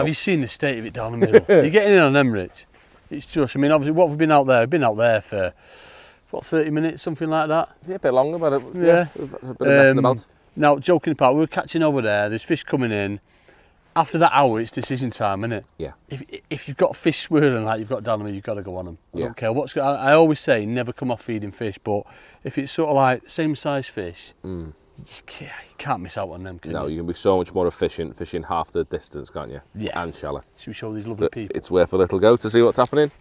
you seen the state of it down the middle? You're getting in on them, Rich. It's just, I mean, obviously, what we've been out there? We've been out there for, what, 30 minutes, something like that? Yeah, a bit longer, but yeah, a bit of messing about. Now, joking apart, we were catching over there, there's fish coming in. After that hour, it's decision time, isn't it? Yeah. If you've got fish swirling like you've got down there, you've got to go on them. I don't care what's. I always say never come off feeding fish, but if it's sort of like same size fish, you can't miss out on them. Can you can be so much more efficient fishing half the distance, can't you? Yeah. And shallow. Should we show these lovely people? It's worth a little go to see what's happening.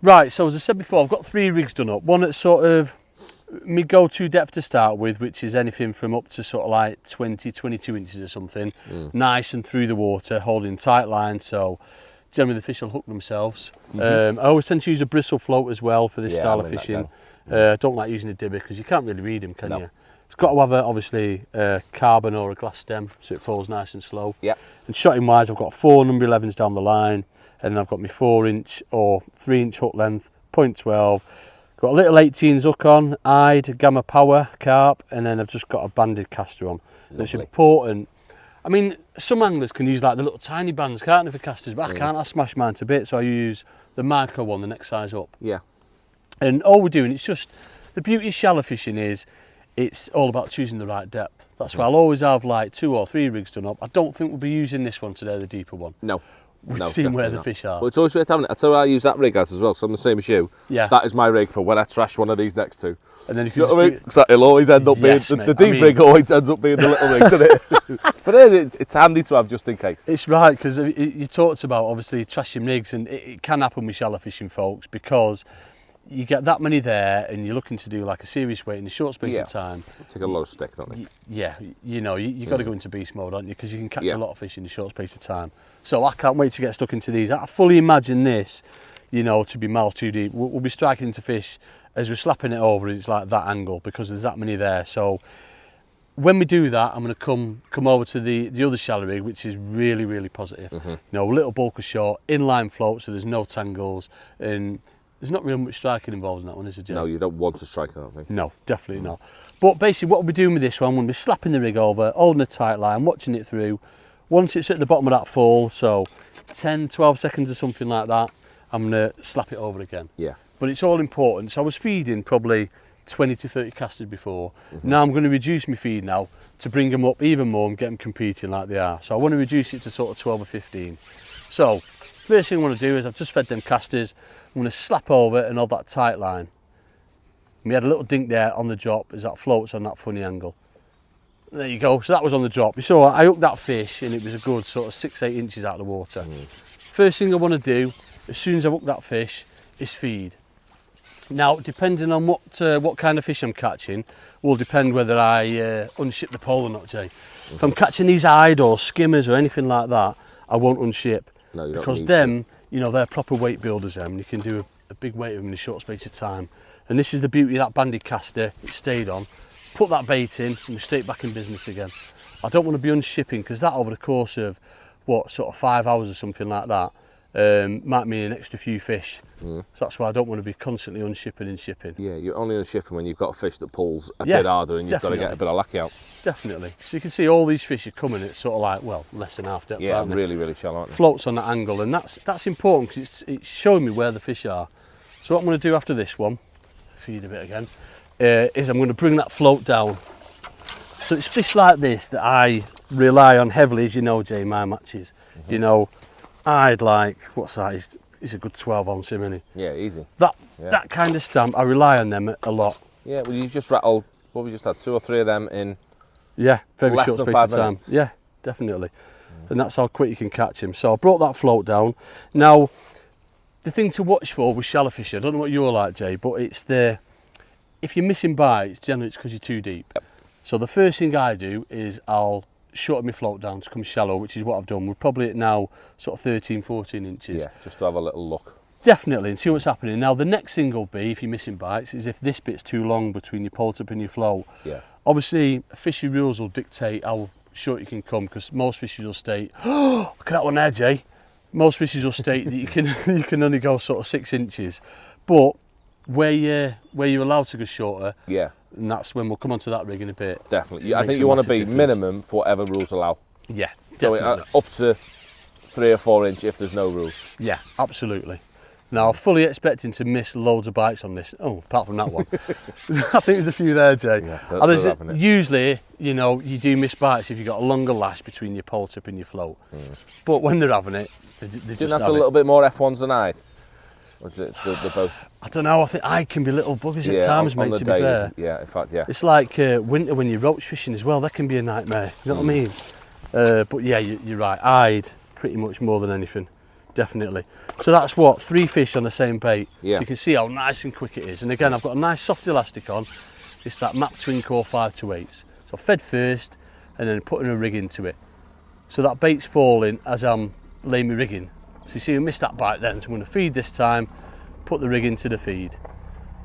Right. So as I said before, I've got 3 rigs done up. One that's sort of me go-to depth to start with, which is anything from up to sort of like 20, 22 inches or something. Nice and through the water, holding tight line, so generally the fish will hook themselves. I always tend to use a bristle float as well for this style of fishing. I don't like using a dibber because you can't really read them, can you? It's got to have obviously a carbon or a glass stem so it falls nice and slow. And shotting wise, I've got 4 number 11s down the line, and then I've got my 4-inch or 3-inch hook length, 0.12. Got a little 18s hook on, eyed, Gamma Power carp, and then I've just got a banded caster on. It's important. I mean, some anglers can use like the little tiny bands, can't they, for casters, but I can't. I smash mine to bits, so I use the micro one, the next size up. Yeah. And all we're doing, it's just, the beauty of shallow fishing is, it's all about choosing the right depth. That's why I'll always have like 2 or 3 rigs done up. I don't think we'll be using this one today, the deeper one. No. We've seen where the fish are. Well, it's always worth having it. That's how I use that rig as well, because I'm the same as you. Yeah. That is my rig for when I trash one of these next two. And then you can know what I mean? Because it'll always end up being, the deep rig always ends up being the little rig, doesn't it? But it's handy to have just in case. It's right, because you talked about obviously trashing rigs, and it can happen with shallow fishing, folks, because you get that many there and you're looking to do like a serious weight in a short space of time. Take a lot of stick, don't they? Yeah, you know, you've got to go into beast mode, haven't you? Because you can catch a lot of fish in a short space of time. So I can't wait to get stuck into these. I fully imagine this, you know, to be miles too deep. We'll be striking into fish as we're slapping it over, it's like that angle because there's that many there. So when we do that, I'm going to come over to the other shallow rig, which is really, really positive. You know, little bulk of short, inline float, so there's no tangles, and there's not really much striking involved in that one, is there, Jay? No, you don't want to strike, I don't think. No, definitely not. But basically what we'll be doing with this one, we'll be slapping the rig over, holding a tight line, watching it through. Once it's at the bottom of that fall, so 10, 12 seconds or something like that, I'm going to slap it over again. Yeah. But it's all important. So I was feeding probably 20 to 30 casters before. Now I'm going to reduce my feed now to bring them up even more and get them competing like they are. So I want to reduce it to sort of 12 or 15. So first thing I want to do is I've just fed them casters. I'm going to slap over and hold that tight line. We had a little dink there on the drop as that floats on that funny angle. There you go, so that was on the drop. You saw I hooked that fish and it was a good sort of 6-8 inches out of the water. First thing I want to do, as soon as I hook that fish, is feed. Now, depending on what kind of fish I'm catching, will depend whether I unship the pole or not, Jay. If I'm catching these eyed or skimmers or anything like that, I won't unship. No, you don't because need them, you know, they're proper weight builders, them. You can do a big weight of them in a short space of time. And this is the beauty of that banded caster. It stayed on. Put that bait in and we're straight back in business again. I don't want to be unshipping because that over the course of, what, sort of 5 hours or something like that, might mean an extra few fish. So that's why I don't want to be constantly unshipping and shipping. Yeah, you're only unshipping when you've got a fish that pulls a bit harder and you've got to get a bit of lacky out. Definitely. So you can see all these fish are coming at sort of like, well, less than half depth. Yeah, really, really shallow, aren't they? Floats on that angle, and that's important because it's showing me where the fish are. So what I'm going to do after this one, feed a bit again, is I'm going to bring that float down. So it's fish like this that I rely on heavily, as you know, Jay, my matches. You know, I'd like, what's that? He's a good 12 ounce him, isn't he? Yeah, easy. That kind of stamp, I rely on them a lot. Yeah, well, you just rattled, what we just had, 2 or 3 of them in very less short than space 5 of time. minutes. Yeah, definitely. And that's how quick you can catch him. So I brought that float down. Now, the thing to watch for with shallow fishing, I don't know what you're like, Jay, but it's if you're missing bites, generally it's because you're too deep. Yep. So the first thing I do is I'll shorten my float down to come shallow, which is what I've done. We're probably at now sort of 13, 14 inches. Yeah, just to have a little look. Definitely, and see what's happening. Now the next thing will be, if you're missing bites, is if this bit's too long between your pole tip and your float. Yeah. Obviously, fishery rules will dictate how short you can come, because most fisheries will state, oh, look at that one there, Jay. Most fisheries will state that you can only go sort of 6 inches. But where you're allowed to go shorter, and that's when we'll come onto that rig in a bit. Definitely. I think you want to be minimum for whatever rules allow. Yeah, so definitely. Up to 3 or 4 inch if there's no rules. Yeah, absolutely. Now, I'm fully expecting to miss loads of bites on this. Oh, apart from that one. I think there's a few there, Jay. Yeah, usually, you know, you do miss bites if you've got a longer lash between your pole tip and your float. But when they're having it, they just that's a little bit more F1s than I'd. They're both. I don't know, I think I can be little buggers at times, mate, to be fair. Yeah, in fact, yeah. It's like winter when you're roach fishing as well, that can be a nightmare, you know what I mean? But yeah, you're right, I'd pretty much more than anything, definitely. So that's what, 3 fish on the same bait. Yeah. So you can see how nice and quick it is. And again, I've got a nice soft elastic on. It's that Map Twin Core 528s. So fed first and then putting a rig into it. So that bait's falling as I'm laying my rig in. So you see, I missed that bite then. So I'm going to feed this time, put the rig into the feed.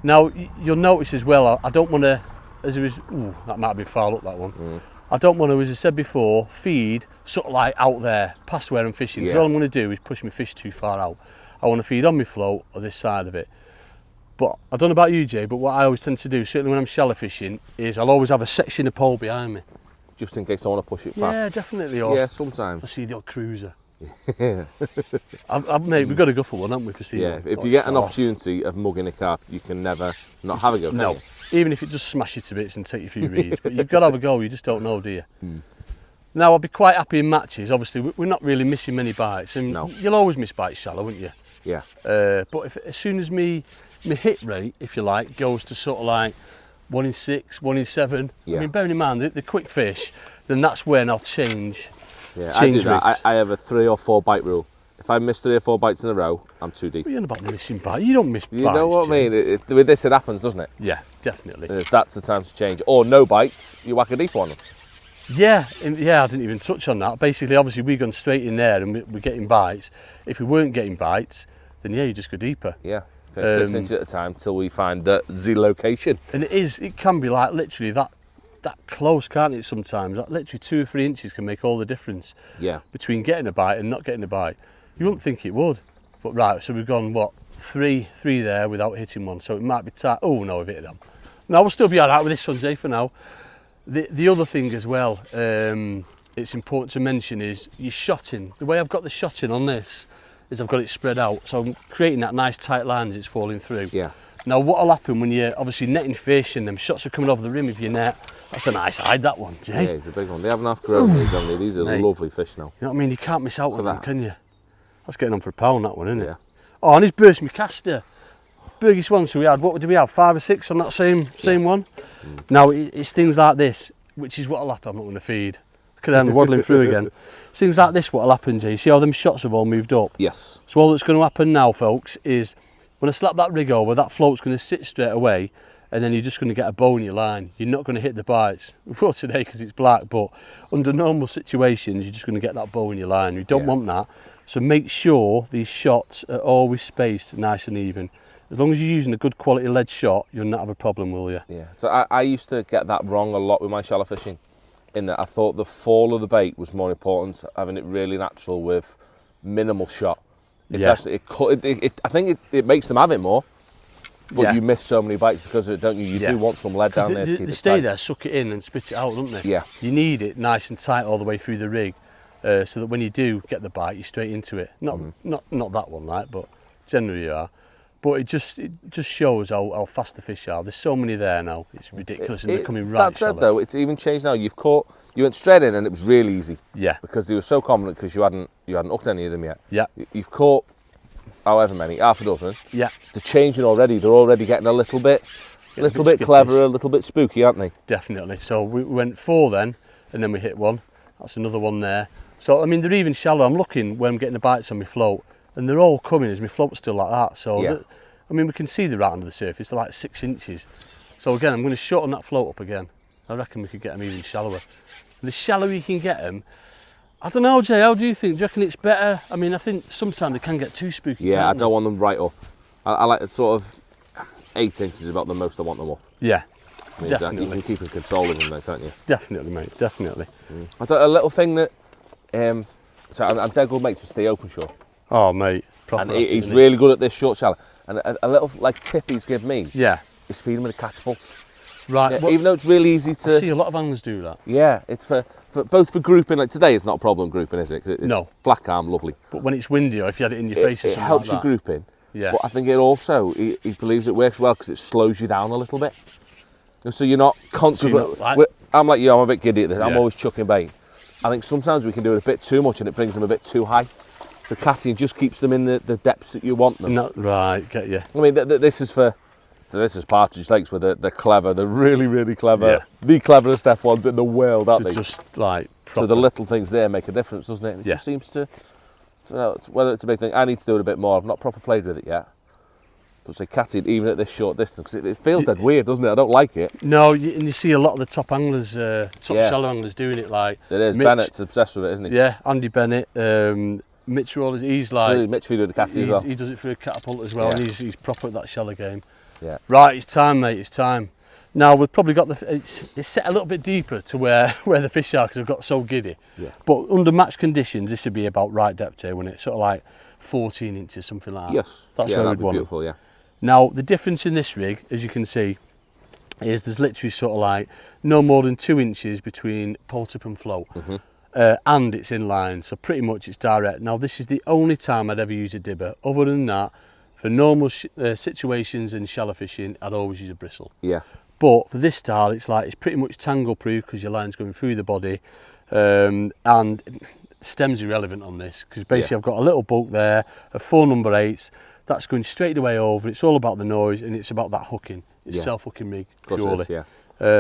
Now, you'll notice as well, I don't want to, as there is, ooh, that might be foul up, that one. I don't want to, as I said before, feed sort of like out there, past where I'm fishing. Because all I'm going to do is push my fish too far out. I want to feed on my float or this side of it. But I don't know about you, Jay, but what I always tend to do, certainly when I'm shallow fishing, is I'll always have a section of pole behind me. Just in case I want to push it past. Yeah, definitely. Or yeah, sometimes. I see the odd cruiser. Yeah. Mate, we've got to go for one, haven't we? For yeah, if you get an opportunity of mugging a carp, you can never not have a go. No, even if it just smash you to bits and take you a few reeds, but you've got to have a go. You just don't know, do you? Now, I'll be quite happy in matches. Obviously, we're not really missing many bites, and you'll always miss bites shallow, wouldn't you? Yeah. But as soon as me hit rate, if you like, goes to sort of like 1 in 6, 1 in 7. Yeah. I mean, bearing in mind the quick fish, then that's when I'll change. Yeah, I do that. I have a 3 or 4 bite rule. If I miss 3 or 4 bites in a row, I'm too deep. What are you on about missing bites? You don't miss bites. You know what I mean? With this, it happens, doesn't it? Yeah, definitely. That's the time to change. Or no bites, you whack a deep one. Yeah, I didn't even touch on that. Basically, obviously, we've gone straight in there and we're getting bites. If we weren't getting bites, then yeah, you just go deeper. Yeah, 6 inches at a time till we find the location. And it can be like literally that close, can't it, sometimes? Like literally 2 or 3 inches can make all the difference. Yeah. Between getting a bite and not getting a bite. You wouldn't think it would. But right, so we've gone, what, three there without hitting one. So it might be tight. Oh, no, we've hit them. No, we'll still be all right with this one, Jay, for now. The other thing as well, it's important to mention is your shotting. The way I've got the shotting on this is I've got it spread out. So I'm creating that nice tight line as it's falling through. Yeah. Now what'll happen when you're obviously netting fish and them shots are coming over the rim of your net, that's a nice hide, that one, Jay. Yeah, it's a big one. They haven't half grown these, haven't they? These are lovely fish now. You know what I mean? You can't miss out on them, can you? That's getting on for £1, that one, isn't it? Yeah. Oh, and he's burst my caster. Biggest one, so we had, what did we have, 5 or 6 on that same one? Now it's things like this, which is what'll happen. I'm not going to feed. Look at them waddling through again. It's things like this what'll happen, Jay. See how them shots have all moved up? Yes. So all that's going to happen now, folks, is when I slap that rig over, that float's going to sit straight away, and then you're just going to get a bow in your line. You're not going to hit the bites. Well, today because it's black, but under normal situations, you're just going to get that bow in your line. You don't want that. So make sure these shots are always spaced nice and even. As long as you're using a good quality lead shot, you'll not have a problem, will you? Yeah. So I used to get that wrong a lot with my shallow fishing, in that I thought the fall of the bait was more important, having it really natural with minimal shot. It's actually, I think it makes them have it more, but you miss so many bites because of it, don't you? You do want some lead down there to keep it tight. They stay there, suck it in and spit it out, don't they? Yeah. You need it nice and tight all the way through the rig, so that when you do get the bite, you're straight into it. Not that one, like, but generally you are. But it just shows how fast the fish are. There's so many there now. It's ridiculous, and they're coming right. That said, though, it's even changed now. You went straight in, and it was really easy. Yeah. Because they were so confident because you hadn't hooked any of them yet. Yeah. You've caught however many, half a dozen. Yeah. They're changing already. They're already getting a little bit cleverer, a little bit spooky, aren't they? Definitely. So we went 4 then, and then we hit 1. That's another one there. So I mean, they're even shallow. I'm looking when I'm getting the bites on my float, and they're all coming as my float's still like that. So I mean, we can see they're right under the surface. They're like 6 inches. So again, I'm going to shorten that float up again. I reckon we could get them even shallower. The shallower you can get them, I don't know, Jay, how do you think? Do you reckon it's better? I mean, I think sometimes they can get too spooky. Yeah, I don't want them right up. I like it sort of 8 inches is about the most I want them up. Yeah, I mean, definitely. You can keep in control of them there, can't you? Definitely, mate, definitely. I thought a little thing that, so I'm dead good mate to stay open shore. Oh, mate. And he's really good at this short shallow. And a little like tip he's given me is feed him with a catapult. Right. Yeah, even though it's really easy to... I see a lot of anglers do that. Yeah, it's for both for grouping, like today it's not a problem grouping, is it? 'Cause it's No. flat calm, lovely. But when it's windy or if you had it in your face or It something helps like you that. grouping. Yeah. But I think it also, he believes it works well because it slows you down a little bit. So you're not constantly, I'm like you, I'm a bit giddy at this, I'm Yeah. always chucking bait. I think sometimes we can do it a bit too much and it brings them a bit too high. So catting just keeps them in the depths that you want them. Not right, get you. I mean, this is partridge lakes where they're clever, they're really, really clever. Yeah. The cleverest F1s in the world, aren't They're they? just like So proper. the little things there make a difference, doesn't it? It Yeah. just seems to whether it's a big thing. I need to do it a bit more. I've not proper played with it yet. But say catting, even at this short distance, 'cause it feels dead weird, doesn't it? I don't like it. No, and you see a lot of the top anglers, top Yeah. shallow anglers doing it. Like It is. Mitch, Bennett's obsessed with it, isn't he? Yeah, Andy Bennett, Mitch Rawlins. He's like Really, Mitch feed with the catting as well. he does it for a catapult as well, Yeah. and he's proper at that shallow game. Yeah. Right, it's time, mate. It's time. Now we've probably got it's set a little bit deeper to where the fish are because I've got so giddy. Yeah. But under match conditions, this would be about right depth here, wouldn't it? Sort of like 14 inches, something like that. Yes. That's yeah, where that'd we'd be want it. beautiful. Yeah. Now the difference in this rig, as you can see, is there's literally sort of like no more than 2 inches between pole tip and float. And it's inline, so pretty much it's direct. Now this is the only time I'd ever use a dibber. Other than that, for normal situations in shallow fishing, I'd always use a bristle. Yeah. But for this style, it's pretty much tangle proof because your line's going through the body, and stem's irrelevant on this because basically I've got a little bulk there of 4 number 8s that's going straight away over. It's all about the noise and it's about that hooking. It's self-hooking rig purely. It is, yeah.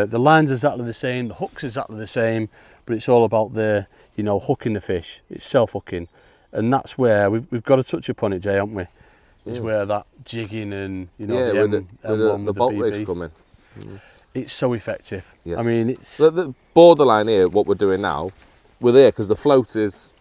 The line's exactly the same, the hook's exactly the same, but it's all about the hooking the fish. It's self-hooking, and that's where we've got to touch upon it, Jay, haven't we? Is where that jigging and the the bolt rigs coming. It's so effective. Yes. I mean, it's The borderline here. What we're doing now, we're there because the float it's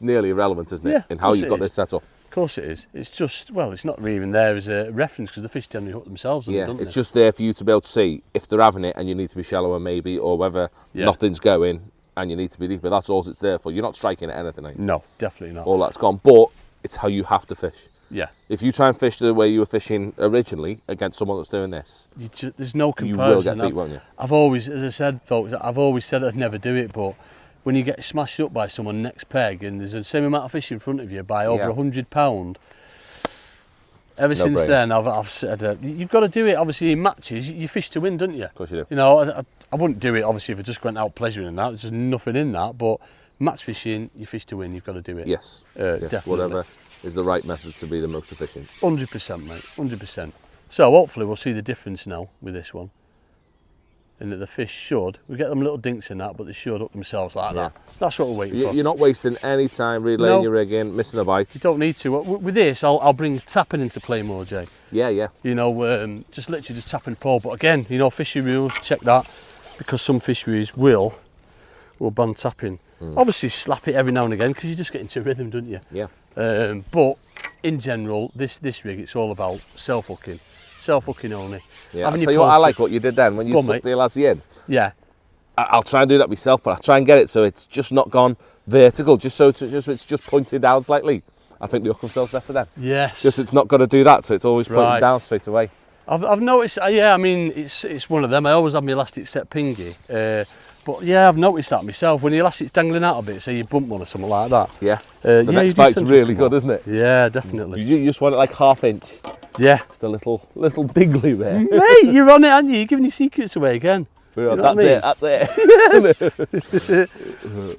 nearly irrelevant, isn't it? Yeah, in how of course you've it got is. this set up. of course it is. It's just it's not even there as a reference because the fish generally hook themselves. Yeah, don't it's they? just there for you to be able to see if they're having it and you need to be shallower maybe, or whether nothing's going and you need to be deeper. That's all it's there for. You're not striking at anything. No, definitely not. All that's gone, but it's how you have to fish. Yeah, If you try and fish the way you were fishing originally against someone that's doing this, there's no you comparison. will get beat, won't you? I've always, as I said, folks, I've always said I'd never do it, but when you get smashed up by someone next peg and there's the same amount of fish in front of you by over £100, ever since brainer. then I've said you've got to do it. Obviously in matches you fish to win, don't you? Of course you do. You know, I wouldn't do it obviously if I just went out pleasuring and that. There's just nothing in that, but match fishing, you fish to win. You've got to do it. Yes. Definitely. Whatever is the right method to be the most efficient. 100%, mate. 100%. So hopefully we'll see the difference now with this one. And that the fish should, we get them little dinks in that, but they should hook themselves like that. That's what we're waiting for. You're not wasting any time relaying No. your rig in, missing a bite. You don't need to. With this, I'll bring tapping into play more, Jay. Yeah. You know, just literally just tapping pole. But again, you know, fishery rules, check that, because some fisheries will ban tapping. Obviously, slap it every now and again because you just get into rhythm, don't you? Yeah. But in general, this rig, it's all about self-hooking only. Yeah. I'll tell you what I like what you did then when you Go on, took mate. the Elassie in. Yeah. I'll try and do that myself, but I'll try and get it so it's just not gone vertical, just so it's just pointed down slightly. I think the hook themselves better then. Yes. Just it's not going to do that, so it's always pointing Right. down straight away. I've noticed. Yeah, I mean, it's one of them. I always have my elastic set pingy. But yeah, I've noticed that myself. When the elastic's dangling out a bit, say you bump one or something like that. Yeah. The Next bite's really good, isn't it? Yeah, definitely. You just want it like ½ inch. Yeah. Just a little dingly there. Mate, you're on it, aren't you? You're giving your secrets away again. Yeah, You know that's what I it.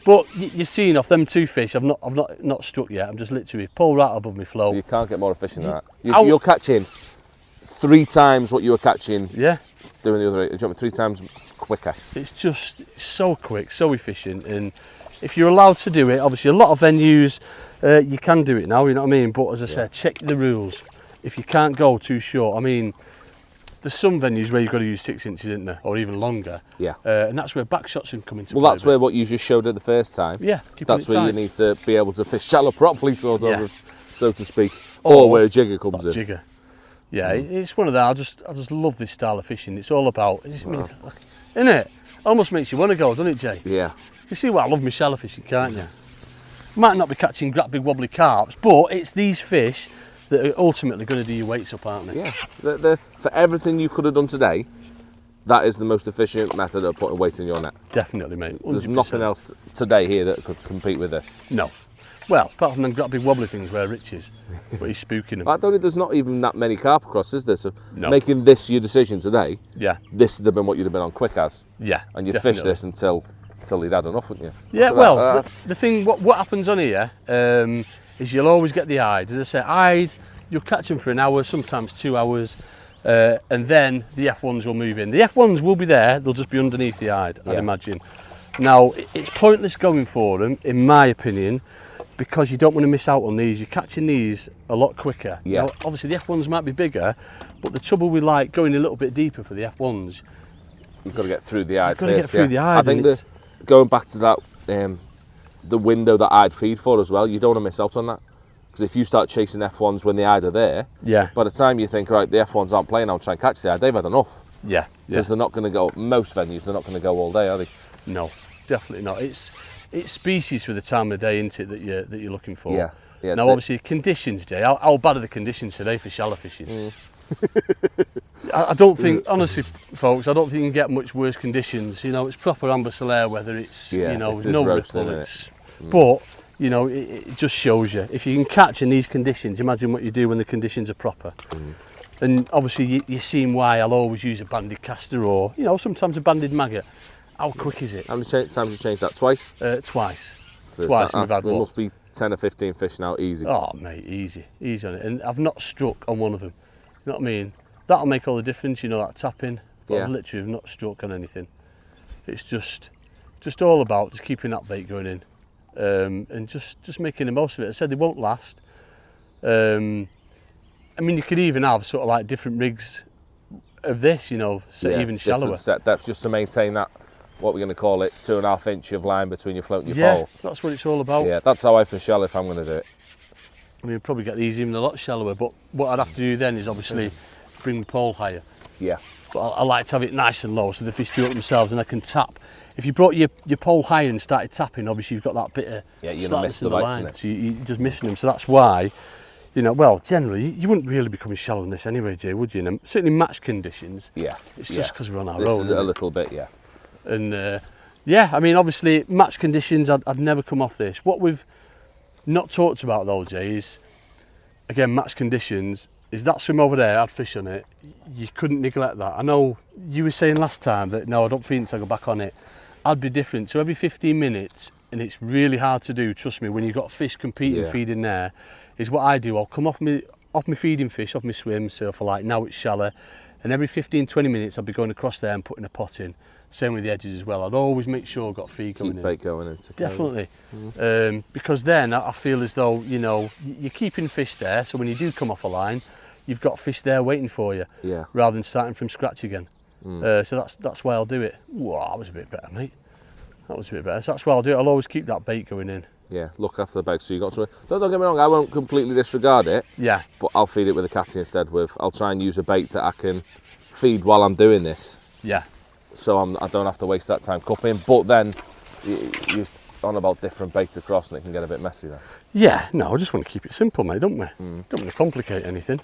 But you've seen off them 2 fish. I've not struck yet. I'm just literally pull right above my flow. You can't get more efficient than that. Ow. You're catching 3 times what you were catching Yeah. doing the other 8. You're 3 times quicker. It's just so quick, so efficient, and if you're allowed to do it, obviously a lot of venues you can do it now, you know what I mean, but as I said, check the rules. If you can't go too short, I mean, there's some venues where you've got to use 6 inches, isn't there, or even longer. Yeah. And that's where back shots can come into play. Well, that's where what you just showed it the first time. Yeah, That's where you need to be able to fish shallow properly, sort of, Yeah. so to speak, or where a jigger comes in. jigger. Yeah, it's one of that. I just love this style of fishing. It's all about, isn't it? Almost makes you want to go, doesn't it, Jay? Yeah. You see what I love my shallow fishing, can't you? Might not be catching great big wobbly carps, but it's these fish that are ultimately going to do your weights up, aren't they? Yeah. For everything you could have done today, Yeah. is the most efficient method of putting weight in your net. Definitely, mate. 100%. There's nothing else today here that could compete with this. No. Well, apart from them got big wobbly things where Rich is, but he's spooking them. I don't think there's not even that many carp across, is there? So No. making this your decision today, Yeah. this would have been what you'd have been on quick as. Yeah. And you'd definitely. fish this until you'd had enough, wouldn't you? Yeah, Look at well, that. the thing, what happens on here is you'll always get the hide. As I say, hide, you'll catch them for an hour, sometimes 2 hours, and then the F1s will move in. The F1s will be there, they'll just be underneath the hide, I'd imagine. Now, it's pointless going for them, in my opinion, because you don't want to miss out on these. You're catching these a lot quicker. Yeah. Now, obviously, the F1s might be bigger, but the trouble with like going a little bit deeper for the F1s, You've got to get through the hide you've got to get first, through the hide. I think going back to that, the window that I'd feed for as well, you don't want to miss out on that. Because if you start chasing F1s when the hide are there, yeah, by the time you think, right, the F1s aren't playing, I'll try and catch the hide, they've had enough. yeah, Because they're not going to go, most venues, they're not going to go all day, are they? No, definitely not. It's species for the time of day, isn't it, that you're looking for? Yeah. Yeah. Now, obviously, conditions, Jay. How bad are the conditions today for shallow fishing? I don't think, honestly, folks, I don't think you can get much worse conditions. You know, it's proper amber solaire weather. It's Yeah, you know, it's no roasting, ripple. isn't it? But you know, it just shows you if you can catch in these conditions. Imagine what you do when the conditions are proper. And obviously, you've seen why I'll always use a banded caster or sometimes a banded maggot. How quick is it? How many times you changed that? Twice? Twice. So Twice, and we've had there what? must be 10 or 15 fish now, easy. Oh, mate, easy on it. And I've not struck on one of them. You know what I mean? That'll make all the difference, that tapping. But I literally have not struck on anything. It's just all about just keeping that bait going in and just making the most of it. I said they won't last. I mean, you could even have sort of like different rigs of this, even shallower. Set depths just to maintain that, what we're going to call it, 2.5 inch of line between your float and your Yeah, pole. that's what it's all about. Yeah, that's how I fish shallow if I'm going to do it. I mean, you'd probably get these even a lot shallower, but what I'd have to do then is obviously bring the pole higher. Yeah. But I like to have it nice and low so the fish do it themselves and I can tap. If you brought your pole higher and started tapping, obviously you've got that bit of you're going to miss the line, bites in it. so you're just missing them. So that's why, well, generally you wouldn't really be coming shallow in this anyway, Jay, would you? And certainly match conditions. Yeah. It's just because we're on our this own. This is a little bit, yeah. And yeah, I mean, obviously match conditions, I'd never come off this. What we've not talked about though, Jay, is again match conditions. Is that swim over there, I'd fish on it. You couldn't neglect that. I know you were saying last time that no, I don't feel until I go back on it. I'd be different. So every 15 minutes, and it's really hard to do, trust me, when you've got fish competing, feeding there, is what I do. I'll come off my feeding fish, off my swim, so for like now it's shallow, and every 15-20 minutes I'll be going across there and putting a pot in. Same with the edges as well. I'd always make sure I've got feed going in. Keep bait going in. Definitely. Because then I feel as though, you're keeping fish there, so when you do come off a line, you've got fish there waiting for you, rather than starting from scratch again. So that's why I'll do it. Wow, that was a bit better, mate. That was a bit better. So that's why I'll do it. I'll always keep that bait going in. Yeah, look after the bait. So you got to. Don't get me wrong. I won't completely disregard it. Yeah. But I'll feed it with a catty instead. I'll try and use a bait that I can feed while I'm doing this. Yeah. So I don't have to waste that time cupping. But then you're on about different baits across, and it can get a bit messy then. Yeah. No, I just want to keep it simple, mate, don't we? Don't want to complicate anything.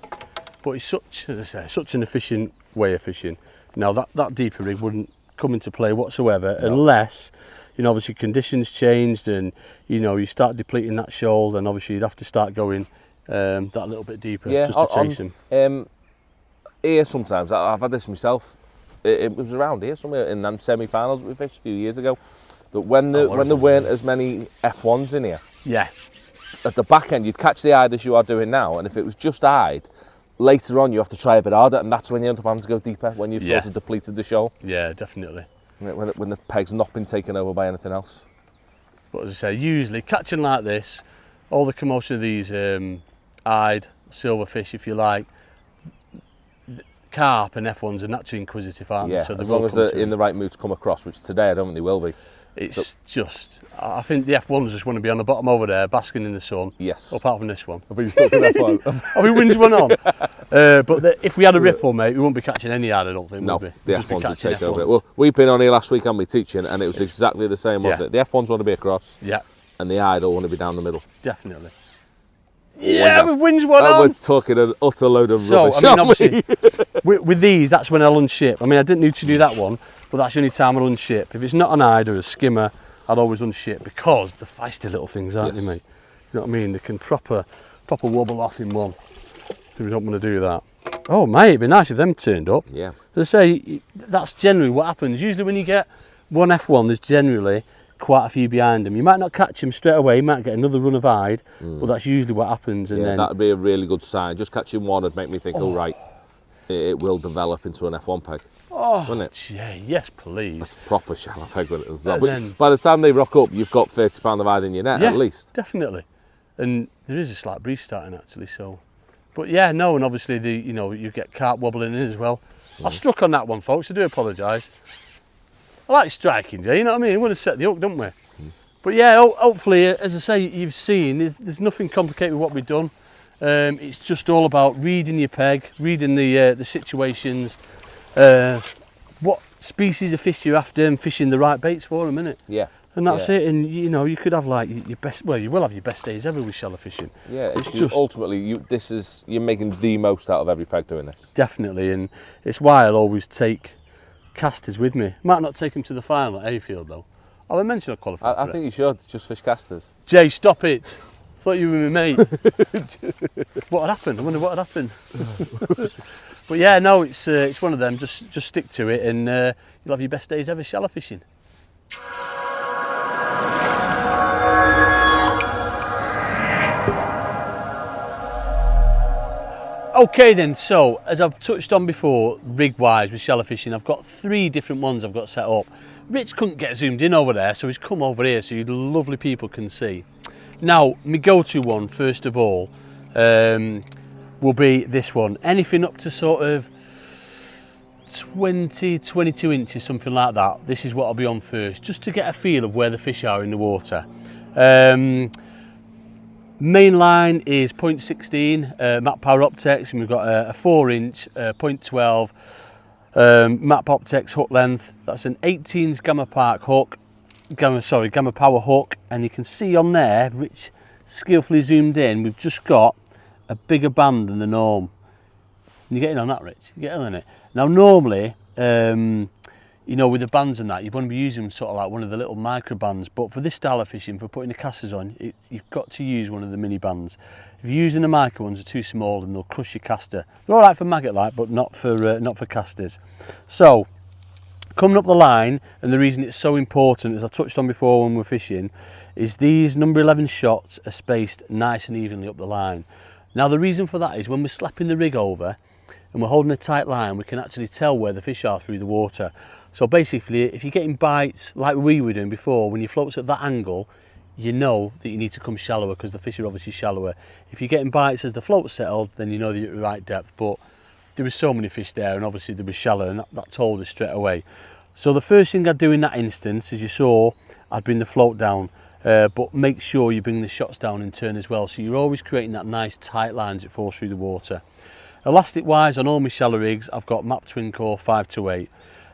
But it's such, as I say, such an efficient way of fishing. Now that deeper rig wouldn't come into play whatsoever unless, obviously conditions changed and, you start depleting that shoal, then obviously you'd have to start going that little bit deeper just to chase them. Here sometimes, I've had this myself, it was around here somewhere in them semi-finals we fished a few years ago, that when there weren't as many F1s in here, at the back end you'd catch the hide as you are doing now, and if it was just hide, later on you have to try a bit harder, and that's when you end up having to go deeper, when you've sort of depleted the shoal. Yeah, definitely. When the peg's not been taken over by anything else. But as I say, usually catching like this, all the commotion of these eyed silverfish, if you like, carp and F1s are naturally inquisitive, aren't they? So as long as they're in the right mood to come across, which today I don't think they will be. It's just, I think the F1s just want to be on the bottom over there, basking in the sun. Yes. Apart from this one. Have you stuck with F1? Have we winged one on? But if we had a ripple, mate, we wouldn't be catching any hide, I don't think, no, would the F1s would take over it. Well, we've been on here last week, haven't we, teaching, and it was exactly the same, wasn't it? The F1s want to be across, and the hide all want to be down the middle. Definitely. Yeah, we've winged one and on. we're talking an utter load of rubbish. So, I mean, obviously, with these, that's when I'll unship. I mean, I didn't need to do that one, but that's the only time I'll unship. If it's not an eye or a skimmer, I'll always unship because they're feisty little things, aren't they, mate? You know what I mean? They can proper wobble off in one. So we don't want to do that. Oh, mate, it'd be nice if them turned up. Yeah. As I say, that's generally what happens. Usually when you get one F1, there's generally quite a few behind them. You might not catch them straight away, you might get another run of hide, but that's usually what happens. And yeah, then that'd be a really good sign. Just catching one would make me think, oh, right, it will develop into an F1 peg. Oh, wouldn't it? yeah, yes, please. That's a proper shallow peg with it as well. And But then- by the time they rock up, you've got £30 of hide in your net Yeah, at least. definitely. And there is a slight breeze starting actually, so. But yeah, no, and obviously you get carp wobbling in as well. I struck on that one, folks. I do apologise. I like striking, Jay. You know what I mean? We want to set the hook, don't we? But yeah, hopefully, as I say, you've seen there's nothing complicated with what we've done. It's just all about reading your peg, reading the situations, what species of fish you're after, and fishing the right baits for them, innit? Yeah. And that's it. And you could have like your best. Well, you will have your best days ever with shallow fishing. Yeah, it's just ultimately you're making the most out of every peg doing this. Definitely, and it's why I'll always take casters with me. Might not take them to the final at Hayfield though. I'll mention I qualified. I think you should just fish casters. Jay, stop it! Thought you were my mate. What had happened? I wonder what had happened. But yeah, no, it's one of them. Just stick to it, and you'll have your best days ever shallow fishing. Okay then, so as I've touched on before, rig wise with shallow fishing, I've got 3 different ones I've got set up. Rich couldn't get zoomed in over there, so he's come over here so you lovely people can see. Now, my go-to one, first of all, will be this one. Anything up to sort of 20, 22 inches, something like that. This is what I'll be on first, just to get a feel of where the fish are in the water. Main line is 0.16 map power optics, and we've got a 4-inch 0.12 map optics hook length. That's an 18s Gamma Park hook, Gamma Power hook, and you can see on there, Rich skillfully zoomed in, we've just got a bigger band than the norm. Can you get in on that, Rich? You get in on it. Now normally, with the bands and that, you want to be using sort of like one of the little micro bands, but for this style of fishing, for putting the casters on, you've got to use one of the mini bands. If you're using the micro ones, they're too small and they'll crush your caster. They're all right for maggot light, but not for casters. So coming up the line, and the reason it's so important, as I touched on before when we're fishing, is these number 11 shots are spaced nice and evenly up the line. Now the reason for that is when we're slapping the rig over and we're holding a tight line, we can actually tell where the fish are through the water. So basically, if you're getting bites like we were doing before, when your float's at that angle, you know that you need to come shallower because the fish are obviously shallower. If you're getting bites as the float's settled, then you know that you're at the right depth. But there was so many fish there, and obviously there was shallow, and that told us straight away. So the first thing I'd do in that instance, as you saw, I'd bring the float down, but make sure you bring the shots down in turn as well. So you're always creating that nice tight line as it falls through the water. Elastic wise, on all my shallow rigs, I've got map twin core 5 to 8.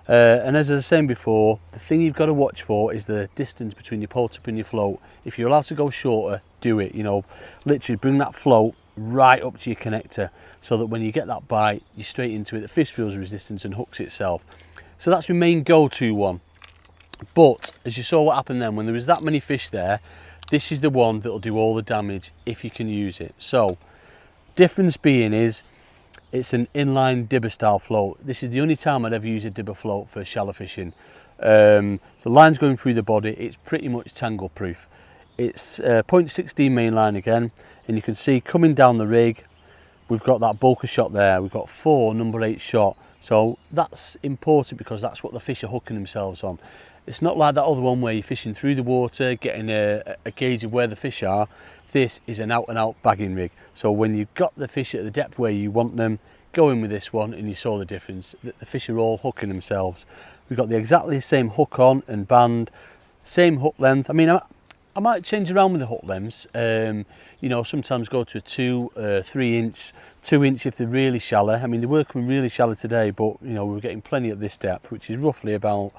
And as I was saying before, the thing you've got to watch for is the distance between your pole tip and your float. If you're allowed to go shorter, do it. Literally bring that float right up to your connector so that when you get that bite, you're straight into it. The fish feels resistance and hooks itself. So that's my main go-to one. But as you saw what happened then, when there was that many fish there, this is the one that'll do all the damage if you can use it. So difference being is, it's an inline dibber style float. This is the only time I'd ever use a dibber float for shallow fishing. So the line's going through the body, it's pretty much tangle proof. It's 0.16 main line again, and you can see coming down the rig, we've got that bulker shot there. We've got 4 number 8 shot. So that's important because that's what the fish are hooking themselves on. It's not like that other one where you're fishing through the water, getting a gauge of where the fish are. This is an out and out bagging rig. So when you've got the fish at the depth where you want them, go in with this one and you saw the difference. The fish are all hooking themselves. We've got the exactly same hook on and band, same hook length. I mean, I might change around with the hook lengths. Sometimes go to a 2, 3 inch, 2 inch if they're really shallow. I mean, they were coming really shallow today, but we're getting plenty at this depth, which is roughly about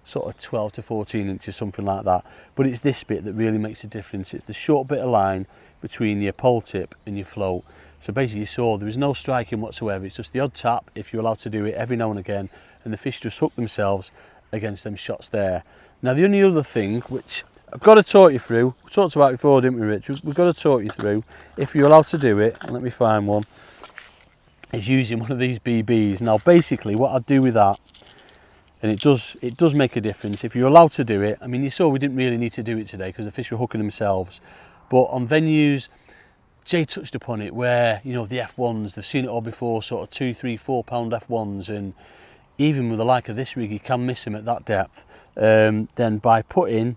sort of 12 to 14 inches, something like that. But it's this bit that really makes a difference. It's the short bit of line between your pole tip and your float. So basically you saw there is no striking whatsoever. It's just the odd tap if you're allowed to do it every now and again, and the fish just hook themselves against them shots there. Now the only other thing which I've got to talk you through, we talked about it before, didn't we, Rich? We've got to talk you through, if you're allowed to do it, and let me find one, is using one of these BBs. Now basically what I do with that, and it does make a difference if you're allowed to do it. I mean, you saw we didn't really need to do it today because the fish were hooking themselves, but on venues, Jay touched upon it, where, you know, the F1s, they've seen it all before, sort of 2, 3, 4 pound F1s, and even with the like of this rig, you can miss them at that depth. Then by putting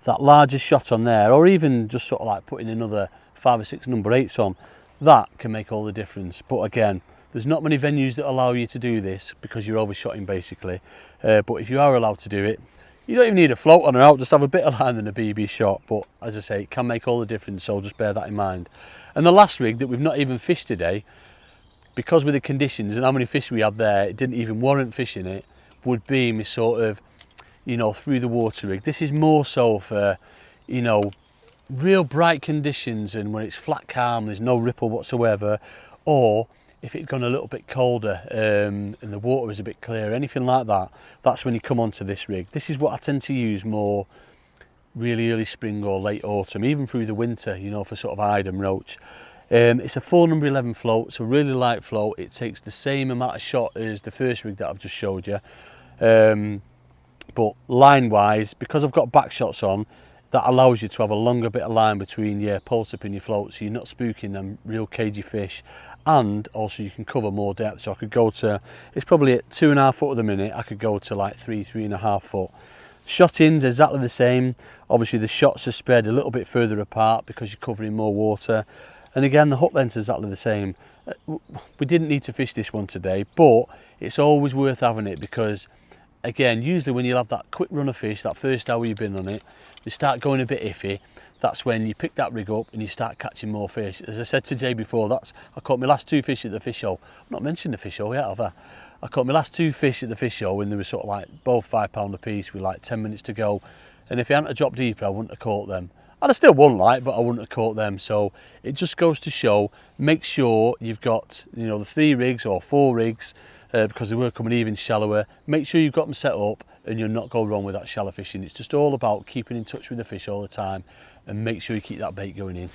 that larger shot on there, or even just sort of like putting another 5 or 6 number 8s on, that can make all the difference. But again, there's not many venues that allow you to do this because you're overshotting basically. But if you are allowed to do it, you don't even need a float on or out, just have a bit of line and a BB shot. But as I say, it can make all the difference, so just bear that in mind. And the last rig that we've not even fished today, because with the conditions and how many fish we had there, it didn't even warrant fishing it, would be my sort of, you know, through the water rig. This is more so for, you know, real bright conditions and when it's flat calm, there's no ripple whatsoever, or if it's gone a little bit colder and the water is a bit clear, anything like that, that's when you come onto this rig. This is what I tend to use more really early spring or late autumn, even through the winter, you know, for sort of hide and roach. It's a 4 number 11 float, so really light float. It takes the same amount of shot as the first rig that I've just showed you, but line wise, because I've got back shots on, that allows you to have a longer bit of line between your pole tip and your float, so you're not spooking them real cagey fish, and also you can cover more depth. So I could go to, it's probably at 2.5 foot at the minute, I could go to like 3.5 foot. Shot-ins exactly the same. Obviously the shots are spread a little bit further apart because you're covering more water, and again the hook length is exactly the same. We didn't need to fish this one today, but it's always worth having it because, again, usually when you'll have that quick run of fish, that first hour you've been on it, they start going a bit iffy. That's when you pick that rig up and you start catching more fish. As I said to Jay before, I caught my last 2 fish at the fish show. I've not mentioned the fish show yet, have I? I caught my last 2 fish at the fish show when they were sort of like both £5 a piece with like 10 minutes to go. And if I hadn't dropped deeper, I wouldn't have caught them. And I still won, like, but I wouldn't have caught them. So it just goes to show, make sure you've got, you know, the 3 rigs or 4 rigs, because they were coming even shallower. Make sure you've got them set up and you'll not go wrong with that shallow fishing. It's just all about keeping in touch with the fish all the time and make sure you keep that bait going in.